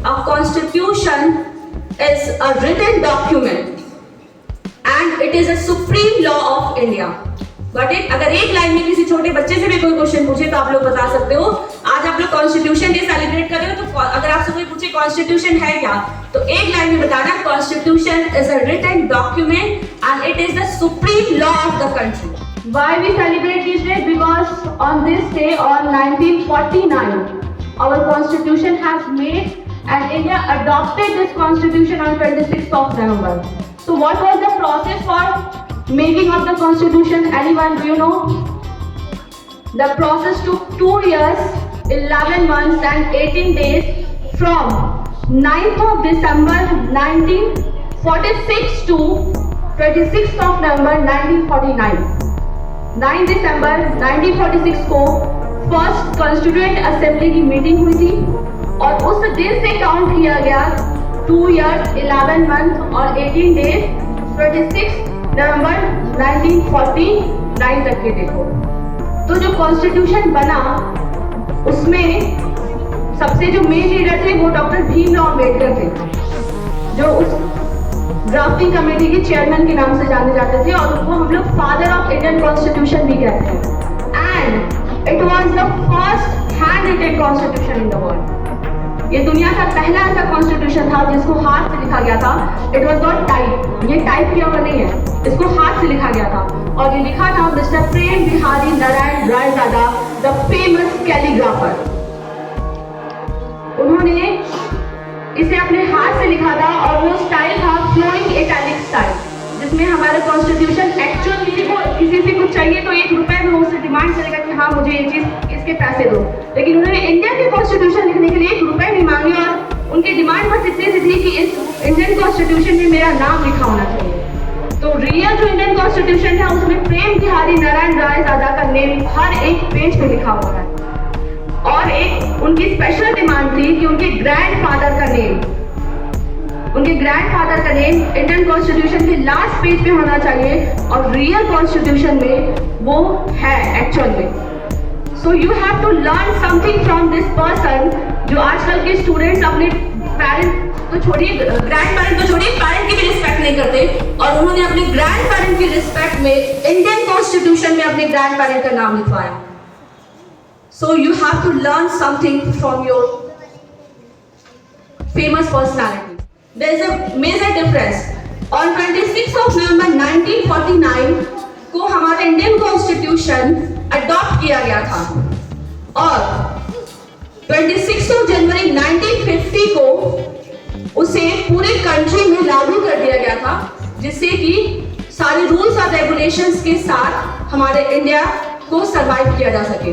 a constitution is a written document and it is a supreme law of India. But अगर एक line में किसी छोटे बच्चे से भी कोई क्वेश्चन पूछे तो आप लोग बता सकते हो। आज आप लोग कॉन्स्टिट्यूशन डे सेलिब्रेट कर रहे हो, तो अगर आपसे कोई पूछे कॉन्स्टिट्यूशन है क्या, तो एक लाइन में बताना constitution is a written document and it is the supreme law of the country. Why we celebrate this day? Because on this day, on 1949, our constitution has made and India adopted this constitution on 26th of November. So what was the process for making of the constitution? Anyone, do you know? The process took 2 years, 11 months and 18 days from 9th of December 1946 to 26th of November 1949. 9 दिसंबर 1946 को first constituent assembly की meeting हुई थी और उस दिन से count किया गया 2 years, 11 months और 18 days 26 नवंबर 1949 तक के देखो। तो जो कॉन्स्टिट्यूशन बना उसमें सबसे जो मेन लीडर थे वो डॉक्टर भीमराव अम्बेडकर थे, जो उस ड्राफ्टिंग कमेटी के चेयरमैन के नाम से जाने जाते थे और उनको हम लोग फादर ऑफ इंडियन कॉन्स्टिट्यूशन भी कहते हैं। And it was the first hand written constitution in the world. ये दुनिया का पहला ऐसा कॉन्स्टिट्यूशन था जिसको हाथ से लिखा गया था। इट वाज नॉट टाइप, ये टाइप किया हुआ नहीं है, इसको हाथ से लिखा गया था और ये लिखा था mister Prem Bihari Narayan Raizada, the famous calligrapher. उन्होंने इसे अपने हाथ से लिखा था और वो स्टाइल था फ्लोइंग इटैलिक स्टाइल, जिसमें हमारा कॉन्स्टिट्यूशन एक्चुअली वो किसी से कुछ चाहिए तो 1 रुपए में उससे डिमांड करेगा कि हाँ मुझे ये चीज इसके पैसे दो, लेकिन उन्होंने इंडिया के कॉन्स्टिट्यूशन लिखने के लिए 1 रुपए नहीं मांगे और उनकी डिमांड बस इतनी सी थी कि इस इंडियन कॉन्स्टिट्यूशन में मेरा नाम लिखा होना चाहिए। तो रियल जो इंडियन कॉन्स्टिट्यूशन है उसमें प्रेम बिहारी नारायण रायजादा का नेम हर एक पेज पे लिखा हुआ है और एक उनकी स्पेशल डिमांड थी कि उनके ग्रैंडफादर का नेम इंडियन कॉन्स्टिट्यूशन के लास्ट पेज पे होना चाहिए और रियल कॉन्स्टिट्यूशन में वो है एक्चुअल में। So you have to learn something from this person. जो आजकल के स्टूडेंट्स अपने पेरेंट तो छोड़िए, ग्रैंड पेरेंट तो छोड़िए, पेरेंट की भी रिस्पेक्ट नहीं करते और उन्होंने अपने ग्रैंड पेरेंट की रिस्पेक्ट में इंडियन कॉन्स्टिट्यूशन में अपने ग्रैंड पेरेंट का नाम लिखवाया। So you have to learn something from your famous personality. There is a major difference. On 26th of November 1949 को हमारा इंडियन कॉन्स्टिट्यूशन अडॉप्ट किया गया था और 26 जनवरी 1950 को उसे पूरे कंट्री में लागू कर दिया गया था, जिससे कि सारे रूल्स और रेगुलेशंस के साथ हमारे इंडिया को सर्वाइव किया जा सके।